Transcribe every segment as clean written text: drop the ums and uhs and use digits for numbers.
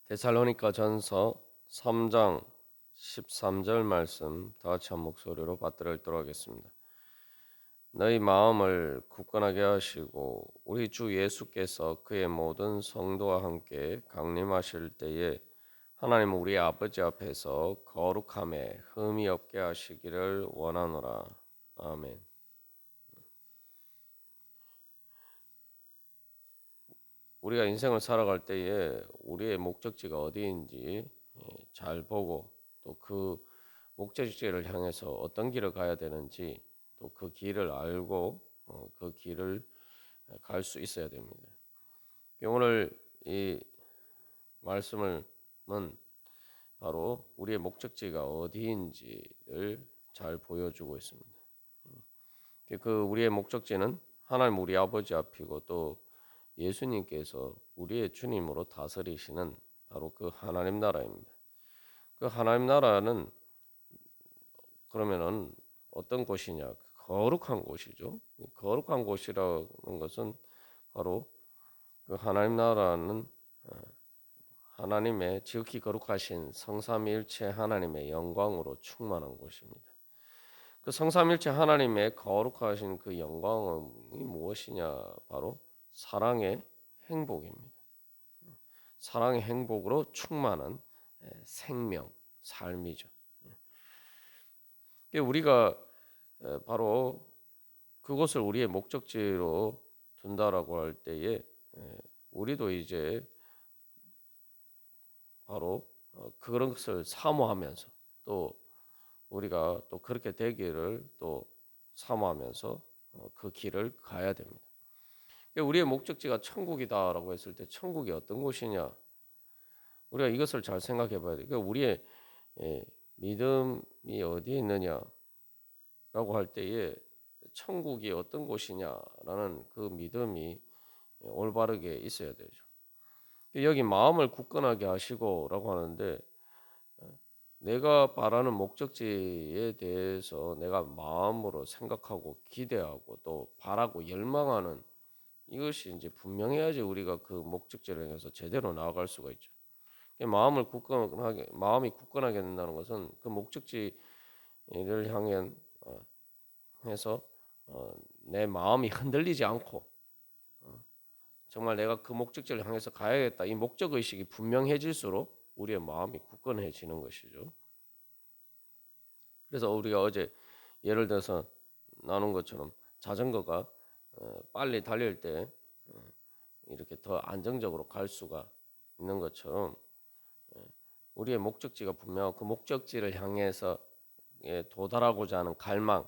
데살로니가 전서 3장 13절 말씀 다 같이 한 목소리로 받들어 읽도록 하겠습니다. 너희 마음을 굳건하게 하시고 우리 주 예수께서 그의 모든 성도와 함께 강림하실 때에 하나님 우리 아버지 앞에서 거룩함에 흠이 없게 하시기를 원하노라. 아멘. 우리가 인생을 살아갈 때에 우리의 목적지가 어디인지 잘 보고 또 그 목적지를 향해서 어떤 길을 가야 되는지 또 그 길을 알고 그 길을 갈 수 있어야 됩니다. 오늘 이 말씀은 바로 우리의 목적지가 어디인지를 잘 보여주고 있습니다. 그 우리의 목적지는 하나님 우리 아버지 앞이고 또 예수님께서 우리의 주님으로 다스리시는 바로 그 하나님 나라입니다. 그 하나님 나라는 그러면은 어떤 곳이냐? 거룩한 곳이죠. 거룩한 곳이라는 것은 바로 그 하나님 나라는 하나님의 지극히 거룩하신 성삼위일체 하나님의 영광으로 충만한 곳입니다. 그 성삼일체 하나님의 거룩하신 그 영광이 무엇이냐? 바로 사랑의 행복입니다. 사랑의 행복으로 충만한 생명, 삶이죠. 우리가 바로 그것을 우리의 목적지로 둔다라고 할 때에 우리도 이제 바로 그런 것을 사모하면서 또 우리가 또 그렇게 되기를 또 사모하면서 그 길을 가야 됩니다. 우리의 목적지가 천국이다라고 했을 때 천국이 어떤 곳이냐? 우리가 이것을 잘 생각해 봐야 돼요. 우리의 믿음이 어디에 있느냐라고 할 때에 천국이 어떤 곳이냐라는 그 믿음이 올바르게 있어야 되죠. 여기 마음을 굳건하게 하시고라고 하는데 내가 바라는 목적지에 대해서 내가 마음으로 생각하고 기대하고 또 바라고 열망하는 이것이 이제 분명해야지 우리가 그 목적지를 향해서 제대로 나아갈 수가 있죠. 마음이 굳건하게 된다는 것은 그 목적지를 향해 해서 내 마음이 흔들리지 않고 정말 내가 그 목적지를 향해서 가야겠다. 이 목적 의식이 분명해질수록 우리의 마음이 굳건해지는 것이죠. 그래서 우리가 어제 예를 들어서 나눈 것처럼 자전거가 빨리 달릴 때 이렇게 더 안정적으로 갈 수가 있는 것처럼 우리의 목적지가 분명하고 그 목적지를 향해서 도달하고자 하는 갈망,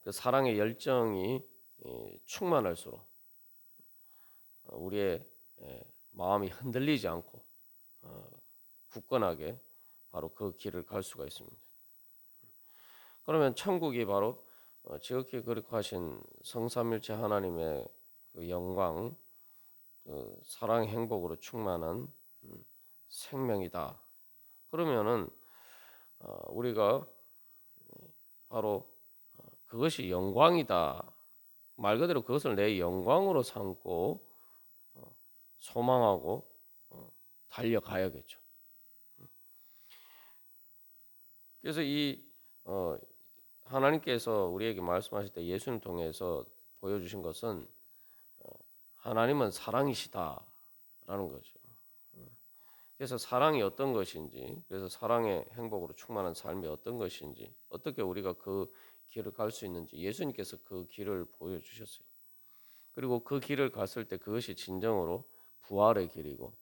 그 사랑의 열정이 충만할수록 우리의 마음이 흔들리지 않고 굳건하게 바로 그 길을 갈 수가 있습니다. 그러면 천국이 바로 지극히 거룩하신 성삼일체 하나님의 그 영광, 그 사랑의 행복으로 충만한 생명이다. 그러면은 우리가 바로 그것이 영광이다. 말 그대로 그것을 내 영광으로 삼고 소망하고 달려가야겠죠. 그래서 이 하나님께서 우리에게 말씀하실 때 예수님 통해서 보여주신 것은 하나님은 사랑이시다라는 거죠. 그래서 사랑이 어떤 것인지, 그래서 사랑의 행복으로 충만한 삶이 어떤 것인지, 어떻게 우리가 그 길을 갈 수 있는지 예수님께서 그 길을 보여주셨어요. 그리고 그 길을 갔을 때 그것이 진정으로 부활의 길이고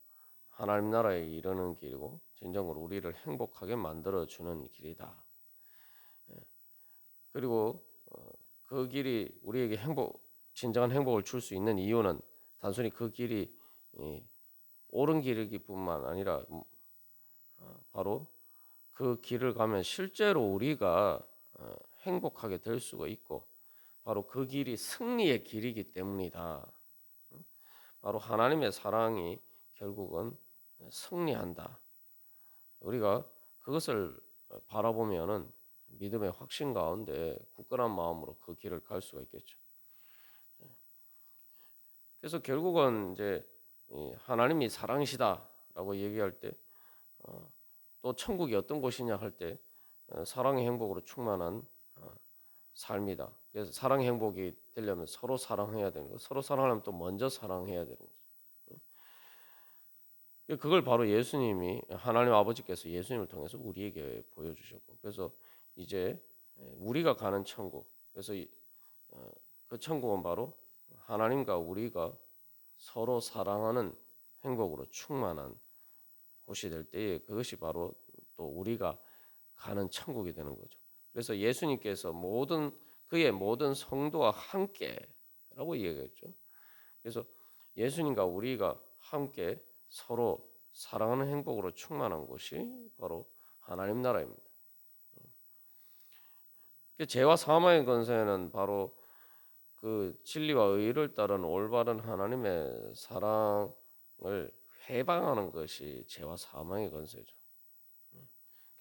하나님 나라에 이르는 길이고 진정으로 우리를 행복하게 만들어주는 길이다. 그리고 그 길이 우리에게 진정한 행복을 줄 수 있는 이유는 단순히 그 길이 옳은 길이기뿐만 아니라 바로 그 길을 가면 실제로 우리가 행복하게 될 수가 있고 바로 그 길이 승리의 길이기 때문이다. 바로 하나님의 사랑이 결국은 승리한다. 우리가 그것을 바라보면은 믿음의 확신 가운데 굳건한 마음으로 그 길을 갈 수가 있겠죠. 그래서 결국은 이제 하나님이 사랑이시다라고 라고 얘기할 때 또 천국이 어떤 곳이냐 할 때 사랑의 행복으로 충만한 삶이다. 그래서 사랑의 행복이 되려면 서로 사랑해야 되는 거. 서로 사랑하려면 또 먼저 사랑해야 되는 거죠. 그걸 바로 예수님이 하나님 아버지께서 예수님을 통해서 우리에게 보여주셨고, 그래서 이제 우리가 가는 천국, 그래서 그 천국은 바로 하나님과 우리가 서로 사랑하는 행복으로 충만한 곳이 될 때에 그것이 바로 또 우리가 가는 천국이 되는 거죠. 그래서 예수님께서 그의 모든 성도와 함께라고 얘기했죠. 그래서 예수님과 우리가 함께 서로 사랑하는 행복으로 충만한 곳이 바로 하나님 나라입니다. 죄와 사망의 권세는 바로 그 진리와 의를 따른 올바른 하나님의 사랑을 해방하는 것이 죄와 사망의 권세죠.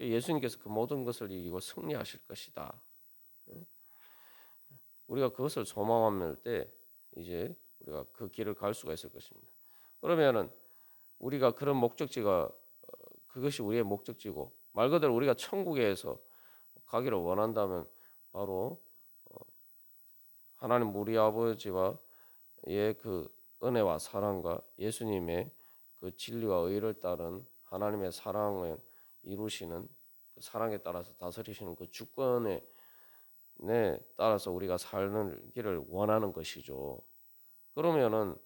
예수님께서 그 모든 것을 이기고 승리하실 것이다. 우리가 그것을 소망할 때 이제 우리가 그 길을 갈 수가 있을 것입니다. 그러면은 우리가 그런 목적지가 그것이 우리의 목적지고 말 그대로 우리가 천국에서 가기를 원한다면 바로 하나님 우리 아버지와의 그 은혜와 사랑과 예수님의 그 진리와 의를 따른 하나님의 사랑을 이루시는 그 사랑에 따라서 다스리시는 그 주권에 따라서 우리가 살기를 원하는 것이죠. 그러면은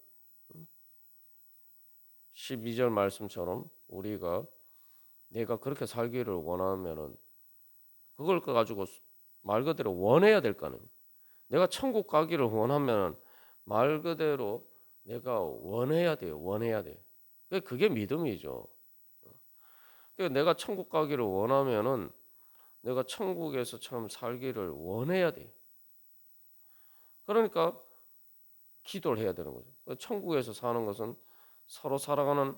12절 말씀처럼 우리가 내가 그렇게 살기를 원하면은 그걸 가지고 말 그대로 원해야 될 거는 내가 천국 가기를 원하면 말 그대로 내가 원해야 돼요. 원해야 돼요. 그게 믿음이죠. 내가 천국 가기를 원하면은 내가 천국에서처럼 살기를 원해야 돼요. 그러니까 기도를 해야 되는 거죠. 천국에서 사는 것은 서로 사랑하는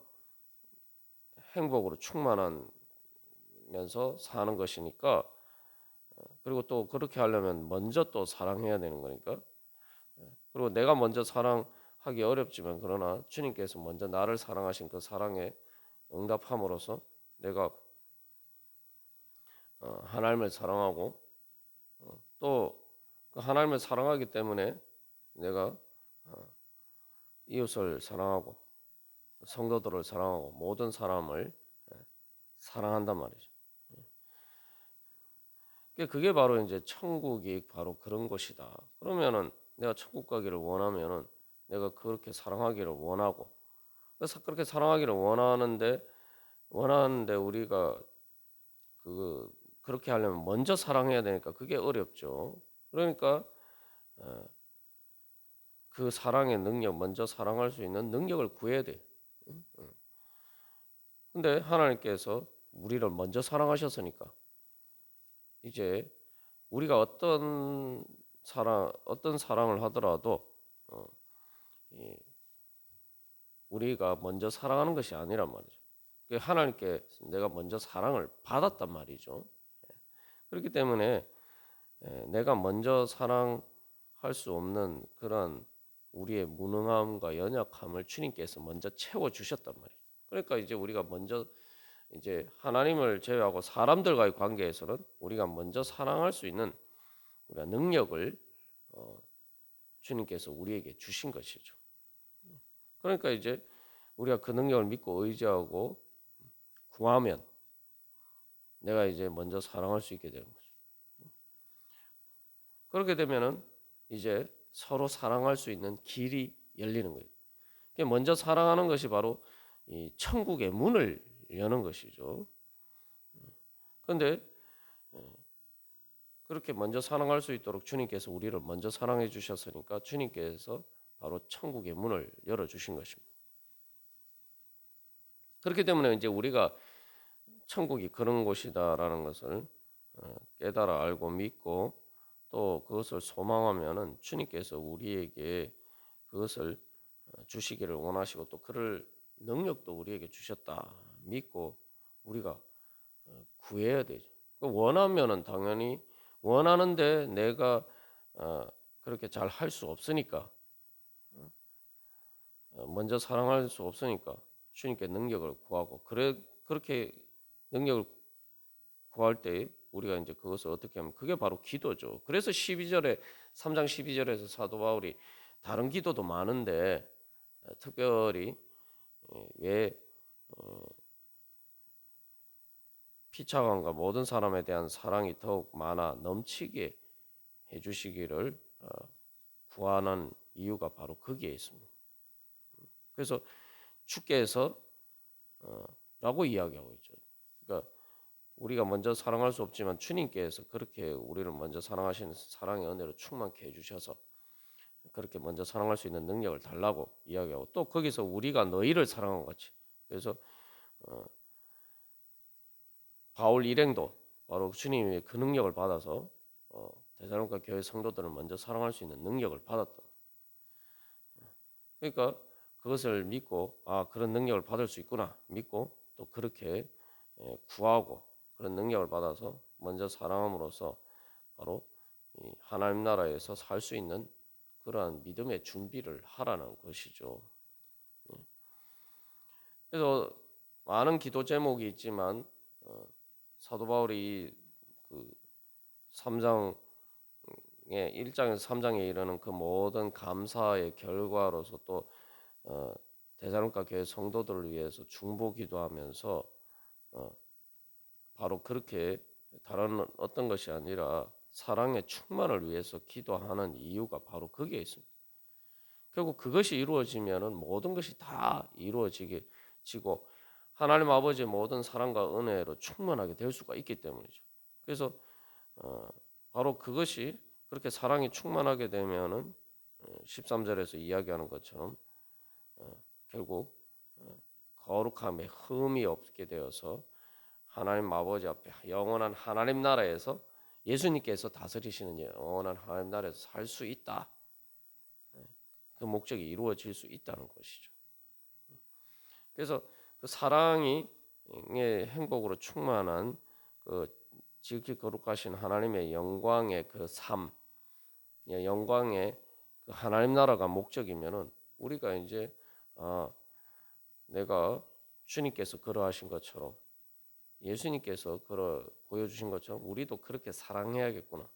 행복으로 충만하면서 사는 것이니까 그리고 또 그렇게 하려면 먼저 또 사랑해야 되는 거니까 그리고 내가 먼저 사랑하기 어렵지만 그러나 주님께서 먼저 나를 사랑하신 그 사랑에 응답함으로써 내가 하나님을 사랑하고 또 그 하나님을 사랑하기 때문에 내가 이웃을 사랑하고 성도들을 사랑하고 모든 사람을 사랑한단 말이죠. 그게 바로 이제 천국이 바로 그런 것이다. 그러면은 내가 천국 가기를 원하면은 내가 그렇게 사랑하기를 원하고 그래서 그렇게 사랑하기를 원하는데 우리가 그렇게 하려면 먼저 사랑해야 되니까 그게 어렵죠. 그러니까 그 사랑의 능력, 먼저 사랑할 수 있는 능력을 구해야 돼. 근데 하나님께서 우리를 먼저 사랑하셨으니까 이제 우리가 어떤 사랑을 하더라도 어, 우리가 먼저 사랑하는 것이 아니란 말이죠. 하나님께 내가 먼저 사랑을 받았단 말이죠. 그렇기 때문에 내가 먼저 사랑할 수 없는 그런 우리의 무능함과 연약함을 주님께서 먼저 채워 주셨단 말이에요. 그러니까 이제 우리가 먼저 이제 하나님을 제외하고 사람들과의 관계에서는 우리가 먼저 사랑할 수 있는 우리가 능력을 주님께서 우리에게 주신 것이죠. 그러니까 이제 우리가 그 능력을 믿고 의지하고 구하면 내가 이제 먼저 사랑할 수 있게 되는 거죠. 그렇게 되면은 이제 서로 사랑할 수 있는 길이 열리는 거예요. 먼저 사랑하는 것이 바로 이 천국의 문을 여는 것이죠. 그런데 그렇게 먼저 사랑할 수 있도록 주님께서 우리를 먼저 사랑해 주셨으니까 주님께서 바로 천국의 문을 열어 주신 것입니다. 그렇기 때문에 이제 우리가 천국이 그런 곳이다라는 것을 깨달아 알고 믿고 또 그것을 소망하면은 주님께서 우리에게 그것을 주시기를 원하시고 또 그럴 능력도 우리에게 주셨다 믿고 우리가 구해야 되죠. 원하면은 당연히 원하는데 내가 그렇게 잘 할 수 없으니까 먼저 사랑할 수 없으니까 주님께 능력을 구하고 그렇게 능력을 구할 때 우리가 이제 그것을 어떻게 하면 그게 바로 기도죠. 그래서 12절에 3장 12절에서 사도 바울이 다른 기도도 많은데 특별히 왜 피차관과 모든 사람에 대한 사랑이 더욱 많아 넘치게 해주시기를 구하는 이유가 바로 거기에 있습니다. 그래서 주께서 라고 이야기하고 있죠. 그러니까 우리가 먼저 사랑할 수 없지만 주님께서 그렇게 우리를 먼저 사랑하시는 사랑의 은혜로 충만케 해주셔서 그렇게 먼저 사랑할 수 있는 능력을 달라고 이야기하고 또 거기서 우리가 너희를 사랑한 것 같이 그래서 바울 일행도 바로 주님의 그 능력을 받아서 데살로니가 교회 성도들을 먼저 사랑할 수 있는 능력을 받았다. 그러니까 그것을 믿고 그런 능력을 받을 수 있구나 믿고 또 그렇게 구하고 그런 능력을 받아서 먼저 사랑함으로써 바로 하나님 나라에서 살 수 있는 그러한 믿음의 준비를 하라는 것이죠. 그래서 많은 기도 제목이 있지만 사도 바울이 그 3장에 1장에서 3장에 이르는 그 모든 감사의 결과로서 또 데살로니가 교회 성도들을 위해서 중보 기도하면서 바로 그렇게 다른 어떤 것이 아니라 사랑의 충만을 위해서 기도하는 이유가 바로 거기에 있습니다. 결국 그것이 이루어지면은 모든 것이 다 이루어지게 지고 하나님 아버지의 모든 사랑과 은혜로 충만하게 될 수가 있기 때문이죠. 그래서 바로 그것이 그렇게 사랑이 충만하게 되면은 13절에서 이야기하는 것처럼 결국 거룩함에 흠이 없게 되어서 하나님 아버지 앞에 영원한 하나님 나라에서 예수님께서 다스리시는 영원한 하나님 나라에서 살 수 있다. 그 목적이 이루어질 수 있다는 것이죠. 그래서 그 사랑이 행복으로 충만한 그 지극히 거룩하신 하나님의 영광의 그 삶, 영광의 그 하나님 나라가 목적이면은 우리가 이제 내가 주님께서 그러하신 것처럼 예수님께서 보여주신 것처럼 우리도 그렇게 사랑해야겠구나.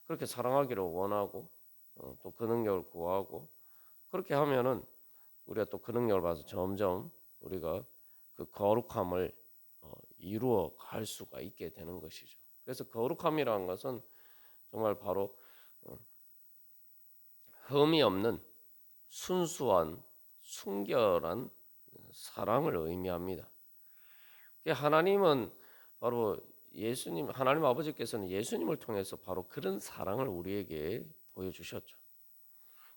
그렇게 사랑하기를 원하고 또 그 능력을 구하고 그렇게 하면은 우리가 또 그 능력을 받아서 점점 우리가 그 거룩함을 이루어 갈 수가 있게 되는 것이죠. 그래서 거룩함이라는 것은 정말 바로 흠이 없는 순수한 순결한 사랑을 의미합니다. 하나님은 바로 하나님 아버지께서는 예수님을 통해서 바로 그런 사랑을 우리에게 보여주셨죠.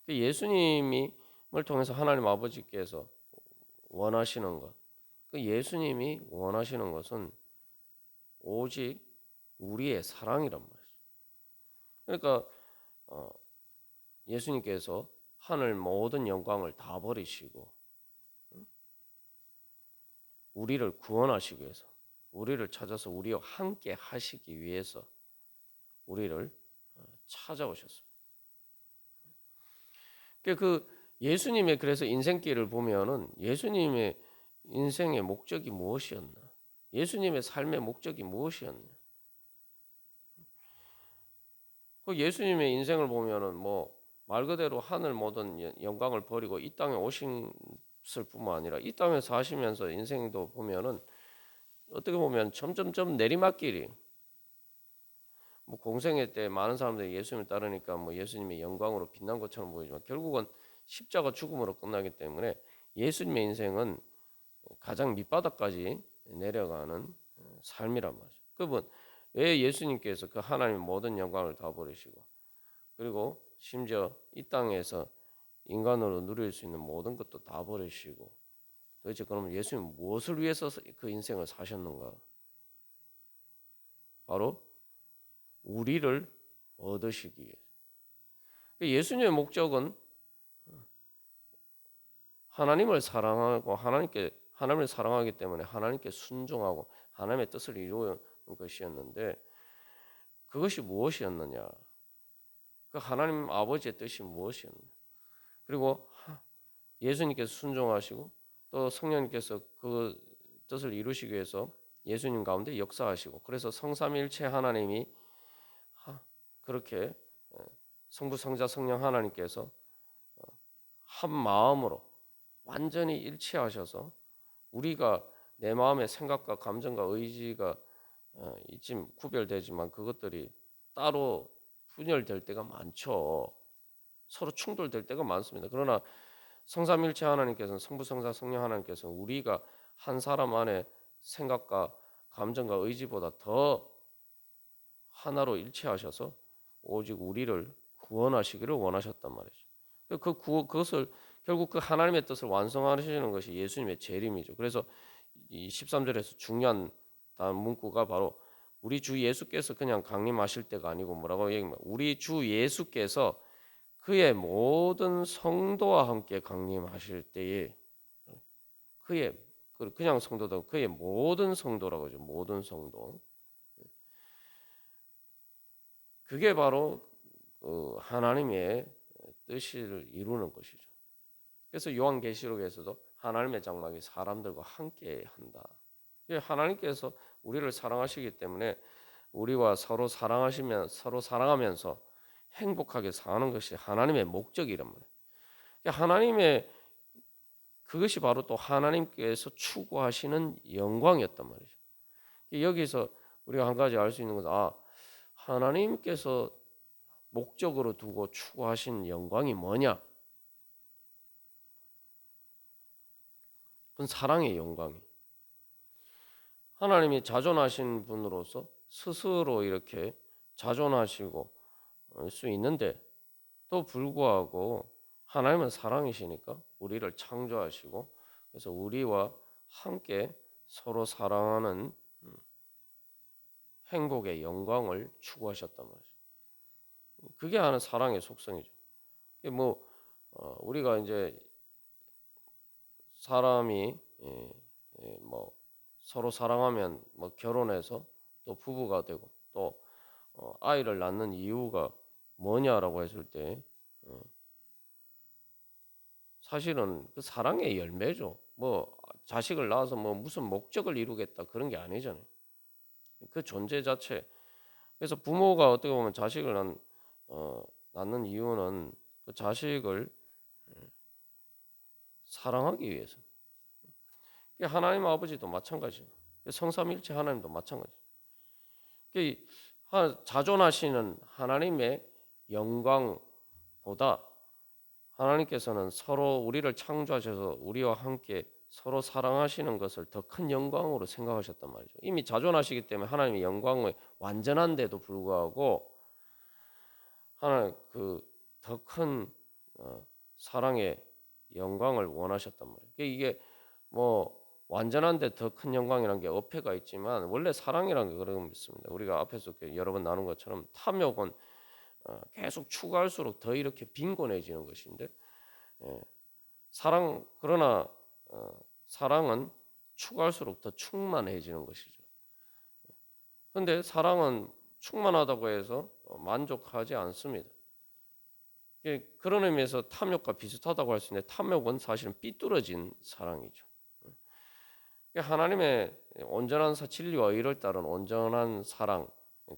예수님을 통해서 하나님 아버지께서 원하시는 것, 그 예수님이 원하시는 것은 오직 우리의 사랑이란 말이죠. 그러니까 예수님께서 하늘 모든 영광을 다 버리시고 우리를 구원하시기 위해서 우리를 찾아서 우리와 함께 하시기 위해서 우리를 찾아오셨습니다. 그 예수님의 그래서 인생길을 보면은 예수님의 인생의 목적이 무엇이었나? 예수님의 삶의 목적이 무엇이었냐? 그 예수님의 인생을 보면은 뭐 말 그대로 하늘 모든 영광을 버리고 이 땅에 오셨을 뿐만 아니라 이 땅에서 사시면서 인생도 보면은 어떻게 보면 점점점 내리막길이 뭐 공생애 때 많은 사람들이 예수님을 따르니까 뭐 예수님의 영광으로 빛난 것처럼 보이지만 결국은 십자가 죽음으로 끝나기 때문에 예수님의 인생은 가장 밑바닥까지 내려가는 삶이란 말이죠. 그분 왜 예수님께서 그 하나님의 모든 영광을 다 버리시고 그리고 심지어 이 땅에서 인간으로 누릴 수 있는 모든 것도 다 버리시고 도대체 그러면 예수님 무엇을 위해서 그 인생을 사셨는가? 바로 우리를 얻으시기 위해. 예수님의 목적은 하나님을 사랑하고 하나님을 사랑하기 때문에 하나님께 순종하고 하나님의 뜻을 이루는 것이었는데 그것이 예수님께서 순종하시고 또 성령님께서 그 뜻을 이루시기 위해서 예수님 가운데 역사하시고, 그래서 성삼위일체 하나님이 그렇게 성부 성자 성령 하나님께서 한 마음으로 완전히 일치하셔서 우리가 내 마음의 생각과 감정과 의지가 이쯤 구별되지만 그것들이 따로 분열될 때가 많죠. 서로 충돌될 때가 많습니다. 그러나 성삼일체 하나님께서는, 성부 성자 성령 하나님께서는 우리가 한 사람 안에 생각과 감정과 의지보다 더 하나로 일치하셔서 오직 우리를 구원하시기를 원하셨단 말이죠. 그것을 결국 그 하나님의 뜻을 완성하시는 것이 예수님의 재림이죠. 그래서 이 13절에서 중요한 문구가 바로 우리 주 예수께서 그냥 강림하실 때가 아니고 뭐라고 얘기합니까? 우리 주 예수께서 그의 모든 성도와 함께 강림하실 때에, 그의 그냥 성도도 그의 모든 성도라고 하죠. 모든 성도. 그게 바로 하나님의 뜻을 이루는 것이죠. 그래서 요한계시록에서도 하나님의 장막이 사람들과 함께 한다. 하나님께서 우리를 사랑하시기 때문에 우리와 서로 사랑하면서 행복하게 사는 것이 하나님의 목적이란 말이에요. 하나님의 그것이 바로 또 하나님께서 추구하시는 영광이었단 말이죠. 여기서 우리가 한 가지 알 수 있는 것은 하나님께서 목적으로 두고 추구하신 영광이 뭐냐? 그건 사랑의 영광이. 하나님이 자존하신 분으로서 스스로 이렇게 자존하시고 수 있는데 또 불구하고 하나님은 사랑이시니까 우리를 창조하시고, 그래서 우리와 함께 서로 사랑하는 행복의 영광을 추구하셨단 말이죠. 그게 하는 사랑의 속성이죠. 우리가 이제 사람이 뭐 서로 사랑하면 뭐 결혼해서 또 부부가 되고 또 아이를 낳는 이유가 뭐냐라고 했을 때 사실은 그 사랑의 열매죠. 뭐 자식을 낳아서 뭐 무슨 목적을 이루겠다 그런 게 아니잖아요. 그 존재 자체. 그래서 부모가 어떻게 보면 자식을 낳는 이유는 그 자식을 사랑하기 위해서. 하나님 아버지도 마찬가지입니다. 성삼일체 하나님도 마찬가지. 자존하시는 하나님의 영광보다 하나님께서는 서로 우리를 창조하셔서 우리와 함께 서로 사랑하시는 것을 더 큰 영광으로 생각하셨단 말이죠. 이미 자존하시기 때문에 하나님의 영광을 완전한데도 불구하고 하나님 더 큰 사랑의 영광을 원하셨단 말이에요. 이게 뭐 완전한데 더 큰 영광이라는 게 어폐가 있지만 원래 사랑이라는 게 그런 게 있습니다. 우리가 앞에서 여러 번 나눈 것처럼 탐욕은 계속 추구할수록 더 이렇게 빈곤해지는 것인데, 그러나 사랑은 추구할수록 더 충만해지는 것이죠. 그런데 사랑은 충만하다고 해서 만족하지 않습니다. 그런 의미에서 탐욕과 비슷하다고 할 수 있는데, 탐욕은 사실은 삐뚤어진 사랑이죠. 하나님의 온전한 진리와 의를 따른 온전한 사랑,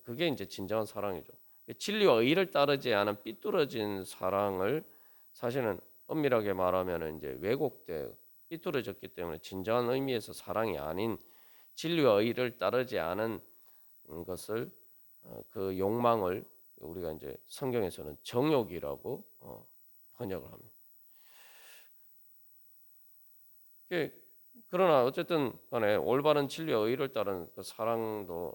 그게 이제 진정한 사랑이죠. 진리와 의를 따르지 않은 삐뚤어진 사랑을 사실은 엄밀하게 말하면 이제 왜곡돼 삐뚤어졌기 때문에 진정한 의미에서 사랑이 아닌, 진리와 의를 따르지 않은 것을 그 욕망을 우리가 이제 성경에서는 정욕이라고 번역을 합니다. 그러나 어쨌든 간에 올바른 진리와 의를 따른 그 사랑도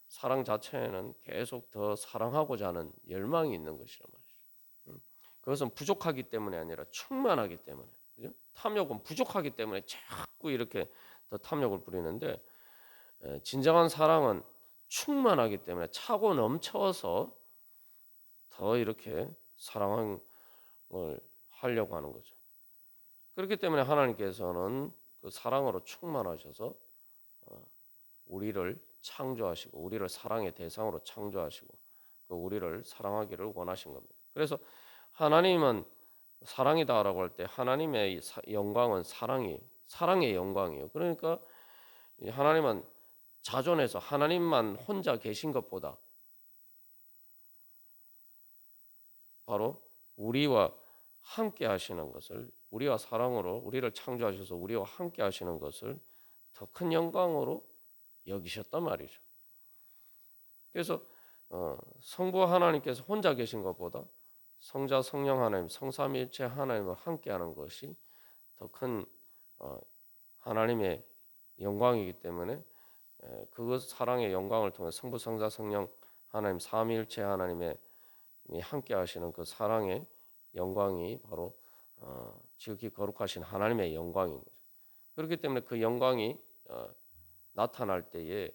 사랑 자체에는 계속 더 사랑하고자 하는 열망이 있는 것이란 말이죠. 그것은 부족하기 때문에 아니라 충만하기 때문에. 그죠? 탐욕은 부족하기 때문에 자꾸 이렇게 더 탐욕을 부리는데, 진정한 사랑은 충만하기 때문에 차고 넘쳐서 더 이렇게 사랑을 하려고 하는 거죠. 그렇기 때문에 하나님께서는 그 사랑으로 충만하셔서 우리를 창조하시고 우리를 사랑의 대상으로 창조하시고 우리를 사랑하기를 원하신 겁니다. 그래서 하나님은 사랑이다라고 할 때 하나님의 영광은 사랑의 영광이에요. 그러니까 하나님은 자존해서 하나님만 혼자 계신 것보다 바로 우리와 함께 하시는 것을, 우리와 사랑으로 우리를 창조하셔서 우리와 함께 하시는 것을 더 큰 영광으로 여기셨단 말이죠. 그래서 성부 하나님께서 혼자 계신 것보다 성자 성령 하나님, 성삼위일체 하나님과 함께하는 것이 더 큰 하나님의 영광이기 때문에 그 사랑의 영광을 통해 성부, 성자, 성령 하나님 삼위일체 하나님의 함께하시는 그 사랑의 영광이 바로 지극히 거룩하신 하나님의 영광인 거죠. 그렇기 때문에 그 영광이 나타날 때에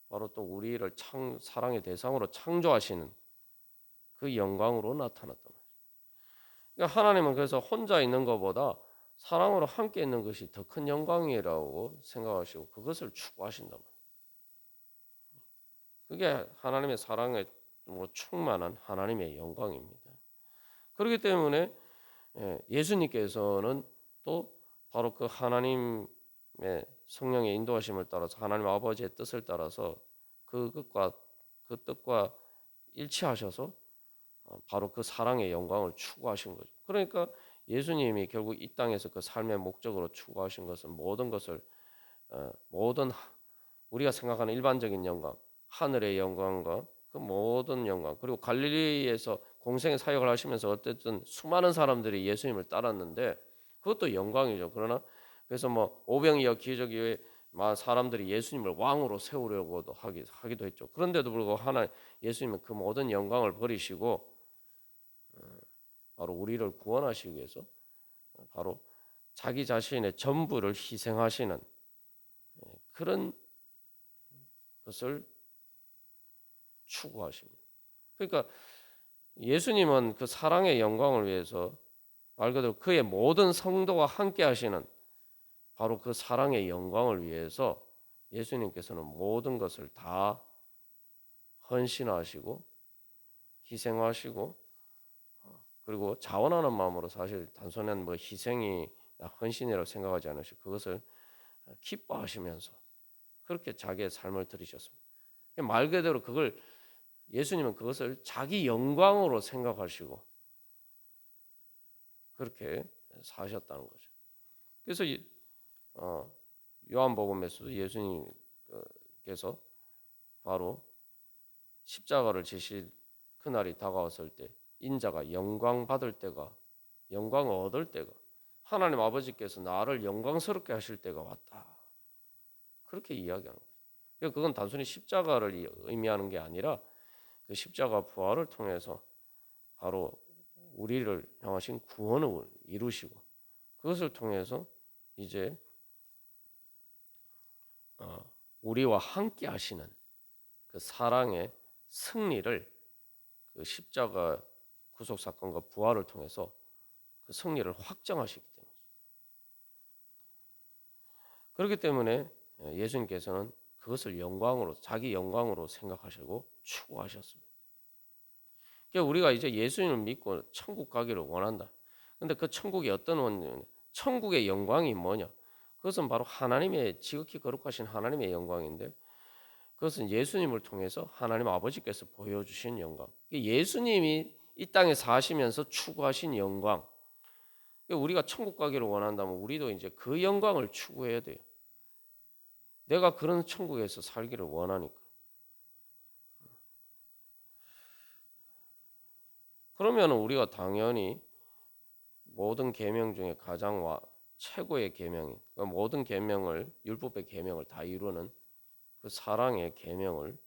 바로 또 우리를 사랑의 대상으로 창조하시는 그 영광으로 나타났단 말이에요. 그러니까 하나님은 그래서 혼자 있는 것보다 사랑으로 함께 있는 것이 더 큰 영광이라고 생각하시고 그것을 추구하신단 말이에요. 그게 하나님의 사랑에 충만한 하나님의 영광입니다. 그렇기 때문에 예수님께서는 또 바로 그 하나님의 성령의 인도하심을 따라서 하나님 아버지의 뜻을 따라서 그 뜻과 일치하셔서 바로 그 사랑의 영광을 추구하신 거죠. 그러니까 예수님이 결국 이 땅에서 그 삶의 목적으로 추구하신 것은 모든 우리가 생각하는 일반적인 영광, 하늘의 영광과 그 모든 영광, 그리고 갈릴리에서 공생의 사역을 하시면서 어쨌든 수많은 사람들이 예수님을 따랐는데 그것도 영광이죠. 그러나 그래서 뭐 오병이어 기적 이후에 사람들이 예수님을 왕으로 세우려고도 하기도 했죠. 그런데도 불구하고 예수님은 그 모든 영광을 버리시고 바로 우리를 구원하시기 위해서 바로 자기 자신의 전부를 희생하시는 그런 것을 추구하십니다. 그러니까 예수님은 그 사랑의 영광을 위해서 말 그대로 그의 모든 성도와 함께 하시는 바로 그 사랑의 영광을 위해서 예수님께서는 모든 것을 다 헌신하시고 희생하시고 그리고 자원하는 마음으로 사실 단순한 희생이 헌신이라고 생각하지 않으시고 그것을 기뻐하시면서 그렇게 자기의 삶을 들이셨습니다. 말 그대로 예수님은 그것을 자기 영광으로 생각하시고 그렇게 사셨다는 거죠. 그래서 요한복음에서도 예수님께서 바로 십자가를 지실 그날이 다가왔을 때 인자가 영광 받을 때가 영광을 얻을 때가 하나님 아버지께서 나를 영광스럽게 하실 때가 왔다. 그렇게 이야기하는 거예요. 그건 단순히 십자가를 의미하는 게 아니라 그 십자가 부활을 통해서 바로 우리를 향하신 구원을 이루시고 그것을 통해서 이제 우리와 함께 하시는 그 사랑의 승리를 그 십자가 구속 사건과 부활을 통해서 그 승리를 확정하시기 때문에 그렇기 때문에 예수님께서는 그것을 자기 영광으로 생각하시고 추구하셨습니다. 그러니까 우리가 이제 예수님을 믿고 천국 가기를 원한다. 근데 그 천국이 어떤 원이냐? 천국의 영광이 뭐냐? 그것은 바로 하나님의 지극히 거룩하신 하나님의 영광인데 그것은 예수님을 통해서 하나님 아버지께서 보여주신 영광. 예수님이 이 땅에 사시면서 추구하신 영광. 우리가 천국 가기를 원한다면 우리도 이제 그 영광을 추구해야 돼요. 내가 그런 천국에서 살기를 원하니까. 그러면 우리가 당연히 모든 계명 중에 가장 최고의 계명인 그러니까 모든 계명을 율법의 계명을 다 이루는 그 사랑의 계명을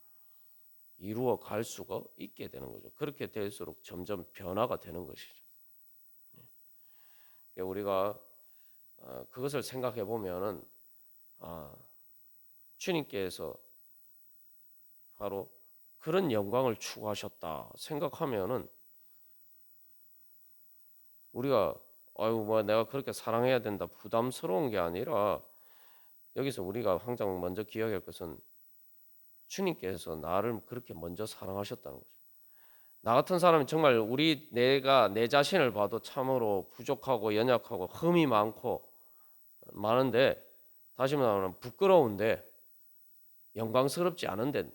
이루어 갈 수가 있게 되는 거죠. 그렇게 될수록 점점 변화가 되는 것이죠. 우리가 그것을 생각해 보면은 주님께서 바로 그런 영광을 추구하셨다 생각하면은 우리가 내가 그렇게 사랑해야 된다 부담스러운 게 아니라 여기서 우리가 항상 먼저 기억할 것은 주님께서 나를 그렇게 먼저 사랑하셨다는 거죠. 나 같은 사람이 정말 내가 내 자신을 봐도 참으로 부족하고 연약하고 흠이 많은데, 다시 말하면 부끄러운데 영광스럽지 않은데,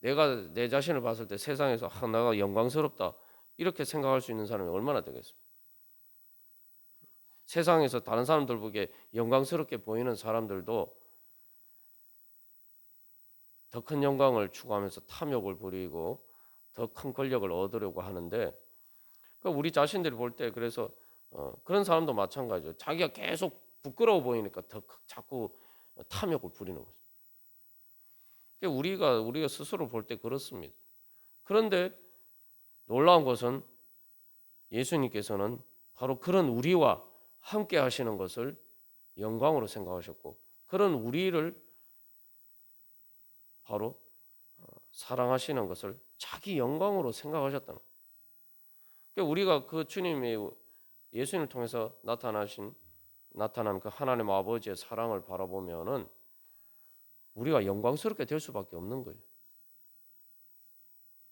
내가 내 자신을 봤을 때 세상에서 내가 영광스럽다 이렇게 생각할 수 있는 사람이 얼마나 되겠습니까? 세상에서 다른 사람들 보기에 영광스럽게 보이는 사람들도 더 큰 영광을 추구하면서 탐욕을 부리고 더 큰 권력을 얻으려고 하는데, 우리 자신들이 볼 때 그래서 그런 사람도 마찬가지죠. 자기가 계속 부끄러워 보이니까 더 자꾸 탐욕을 부리는 거죠. 우리가 스스로 볼 때 그렇습니다. 그런데 놀라운 것은 예수님께서는 바로 그런 우리와 함께 하시는 것을 영광으로 생각하셨고, 그런 우리를 바로 사랑하시는 것을 자기 영광으로 생각하셨다는 거예요. 우리가 그 주님의 예수님을 통해서 나타난 그 하나님 아버지의 사랑을 바라보면은 우리가 영광스럽게 될 수밖에 없는 거예요.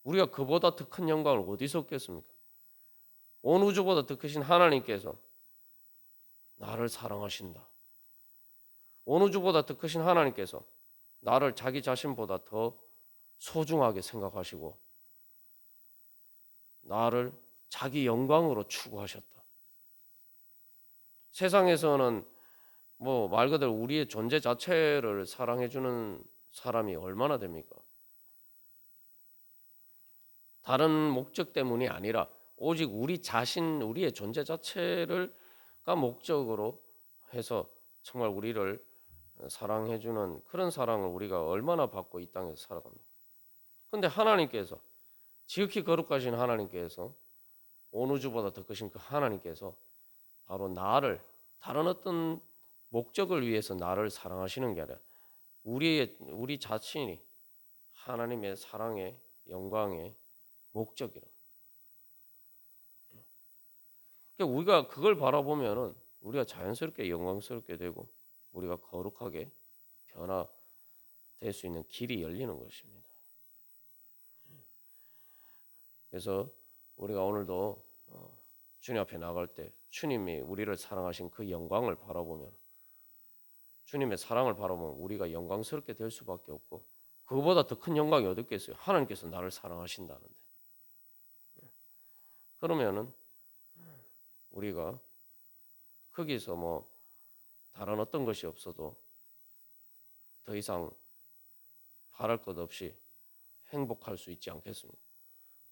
우리가 그보다 더 큰 영광을 어디서 얻겠습니까? 온 우주보다 더 크신 하나님께서 나를 사랑하신다. 온 우주보다 더 크신 하나님께서 나를 자기 자신보다 더 소중하게 생각하시고 나를 자기 영광으로 추구하셨다. 세상에서는 뭐 말 그대로 우리의 존재 자체를 사랑해 주는 사람이 얼마나 됩니까? 다른 목적 때문이 아니라 오직 우리의 존재 자체가 목적으로 해서 정말 우리를 사랑해 주는 그런 사랑을 우리가 얼마나 받고 이 땅에서 살아갑니까? 그런데 하나님께서, 지극히 거룩하신 하나님께서, 온 우주보다 더 크신 그 하나님께서 바로 나를 다른 어떤 목적을 위해서 나를 사랑하시는 게 아니라 우리 자신이 하나님의 사랑의 영광의 목적이라. 그러니까 우리가 그걸 바라보면은 우리가 자연스럽게 영광스럽게 되고 우리가 거룩하게 변화될 수 있는 길이 열리는 것입니다. 그래서 우리가 오늘도 주님 앞에 나갈 때 주님이 우리를 사랑하신 그 영광을 바라보면, 주님의 사랑을 바라보면 우리가 영광스럽게 될 수밖에 없고, 그거보다 더 큰 영광이 어디 있겠어요? 하나님께서 나를 사랑하신다는데. 그러면은 우리가 거기서 뭐 다른 어떤 것이 없어도 더 이상 바랄 것 없이 행복할 수 있지 않겠습니까?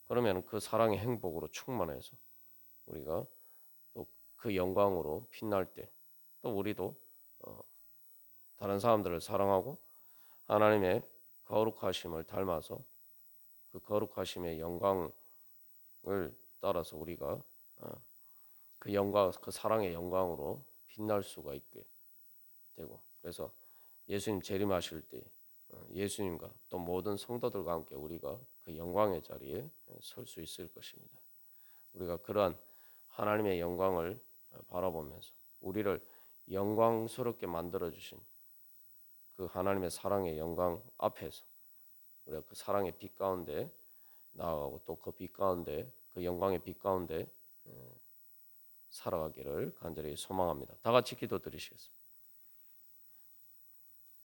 그러면 그 사랑의 행복으로 충만해서 우리가 또 그 영광으로 빛날 때 또 우리도 다른 사람들을 사랑하고 하나님의 거룩하심을 닮아서 그 거룩하심의 영광을 따라서 우리가 그 영광, 그 사랑의 영광으로 빛날 수가 있게 되고, 그래서 예수님 재림하실 때 예수님과 또 모든 성도들과 함께 우리가 그 영광의 자리에 설 수 있을 것입니다. 우리가 그러한 하나님의 영광을 바라보면서 우리를 영광스럽게 만들어 주신 그 하나님의 사랑의 영광 앞에서 우리가 그 사랑의 빛 가운데 나아가고 또 그 빛 가운데, 그 영광의 빛 가운데 살아가기를 간절히 소망합니다. 다 같이 기도드리시겠습니다.